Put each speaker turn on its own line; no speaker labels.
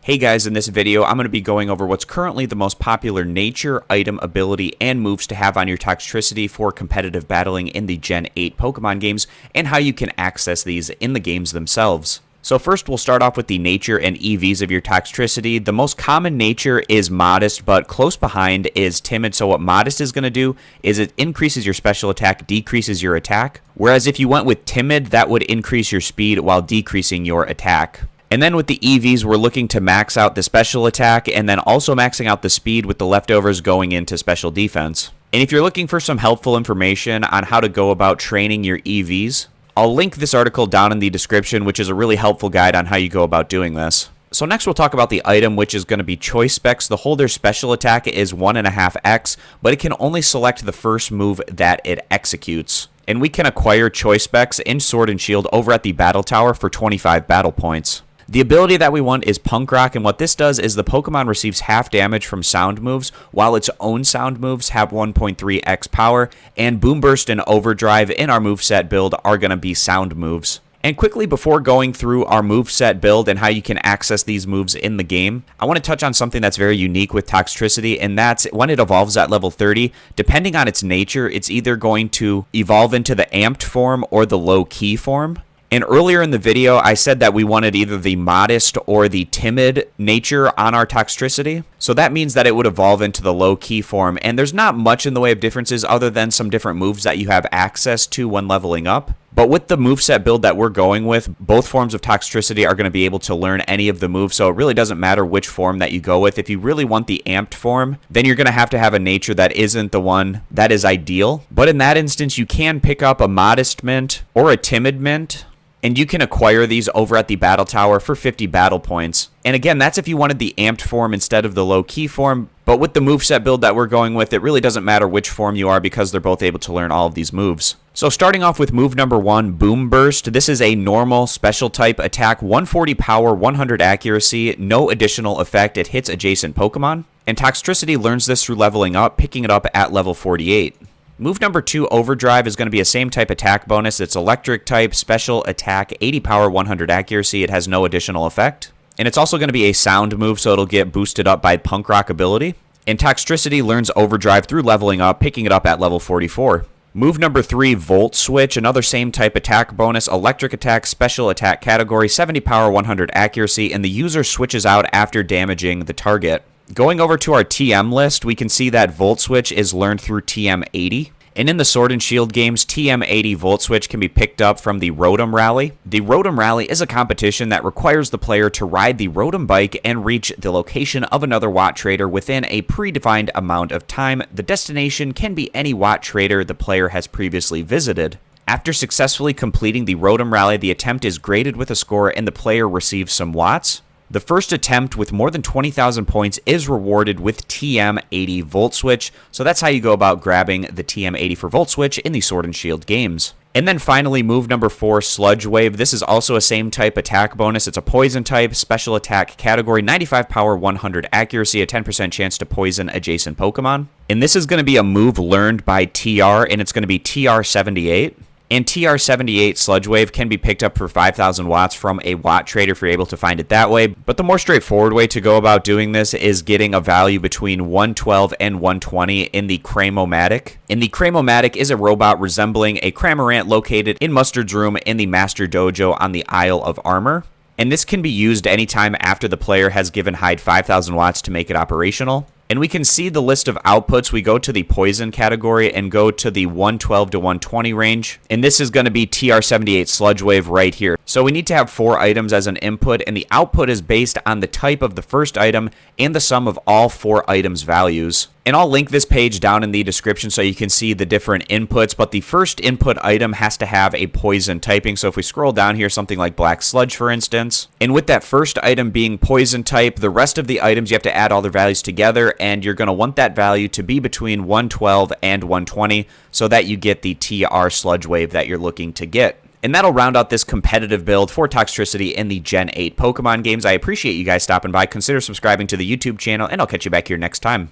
Hey guys, in this video, I'm going to be going over what's currently the most popular nature, item, ability, and moves to have on your Toxtricity for competitive battling in the Gen 8 Pokemon games, and how you can access these in the games themselves. So first, we'll start off with the nature and EVs of your Toxtricity. The most common nature is Modest, but close behind is Timid. So what Modest is going to do is it increases your special attack, decreases your attack. Whereas if you went with Timid, that would increase your speed while decreasing your attack. And then with the EVs, we're looking to max out the special attack and then also maxing out the speed with the leftovers going into special defense. And if you're looking for some helpful information on how to go about training your EVs, I'll link this article down in the description, which is a really helpful guide on how you go about doing this. So next we'll talk about the item, which is going to be Choice Specs. The holder's special attack is 1.5x, but it can only select the first move that it executes. And we can acquire Choice Specs in Sword and Shield over at the Battle Tower for 25 battle points. The ability that we want is Punk Rock, and what this does is the Pokemon receives half damage from sound moves, while its own sound moves have 1.3x power, and Boom Burst and Overdrive in our moveset build are going to be sound moves. And quickly, before going through our moveset build and how you can access these moves in the game, I want to touch on something that's very unique with Toxtricity, and that's when it evolves at level 30, depending on its nature, it's either going to evolve into the amped form or the low-key form. And earlier in the video, I said that we wanted either the Modest or the Timid nature on our Toxtricity. So that means that it would evolve into the low-key form. And there's not much in the way of differences other than some different moves that you have access to when leveling up. But with the moveset build that we're going with, both forms of Toxtricity are going to be able to learn any of the moves. So it really doesn't matter which form that you go with. If you really want the amped form, then you're going to have a nature that isn't the one that is ideal. But in that instance, you can pick up a Modest Mint or a Timid Mint, and you can acquire these over at the Battle Tower for 50 battle points. And again, that's if you wanted the amped form instead of the low-key form. But with the moveset build that we're going with, it really doesn't matter which form you are because they're both able to learn all of these moves. So starting off with move number 1, Boom Burst. This is a normal special type attack, 140 power, 100 accuracy, no additional effect. It hits adjacent Pokemon. And Toxtricity learns this through leveling up, picking it up at level 48. Move number 2, Overdrive, is going to be a same type attack bonus. It's electric type, special attack, 80 power, 100 accuracy. It has no additional effect. And it's also going to be a sound move, so it'll get boosted up by Punk Rock ability. And Toxtricity learns Overdrive through leveling up, picking it up at level 44. Move number 3, Volt Switch, another same type attack bonus, electric attack, special attack category, 70 power, 100 accuracy, and the user switches out after damaging the target. Going over to our TM list, we can see that Volt Switch is learned through TM 80. And in the Sword and Shield games, TM 80 Volt Switch can be picked up from the Rotom Rally. The Rotom Rally is a competition that requires the player to ride the Rotom bike and reach the location of another Watt Trader within a predefined amount of time. The destination can be any Watt Trader the player has previously visited. After successfully completing the Rotom Rally, the attempt is graded with a score and the player receives some watts. The first attempt with more than 20,000 points is rewarded with TM80 Volt Switch, so that's how you go about grabbing the TM80 for Volt Switch in the Sword and Shield games. And then finally, move number 4, Sludge Wave. This is also a same type attack bonus. It's a poison type, special attack category, 95 power, 100 accuracy, a 10% chance to poison adjacent Pokemon. And this is going to be a move learned by TR, and it's going to be TR78. And TR78 Sludge Wave can be picked up for 5,000 watts from a Watt Trader if you're able to find it that way. But the more straightforward way to go about doing this is getting a value between 112 and 120 in the Cramomatic. And the Cramomatic is a robot resembling a Cramorant located in Mustard's room in the Master Dojo on the Isle of Armor. And this can be used anytime after the player has given Hyde 5,000 watts to make it operational. And we can see the list of outputs. We go to the poison category and go to the 112 to 120 range. And this is going to be TR78 Sludge Wave right here. So we need to have 4 items as an input, and the output is based on the type of the first item and the sum of all 4 items' values. And I'll link this page down in the description so you can see the different inputs, but the first input item has to have a poison typing. So if we scroll down here, something like Black Sludge, for instance, and with that first item being poison type, the rest of the items, you have to add all their values together, and you're going to want that value to be between 112 and 120 so that you get the TR Sludge Wave that you're looking to get. And that'll round out this competitive build for Toxtricity in the Gen 8 Pokemon games. I appreciate you guys stopping by. Consider subscribing to the YouTube channel, and I'll catch you back here next time.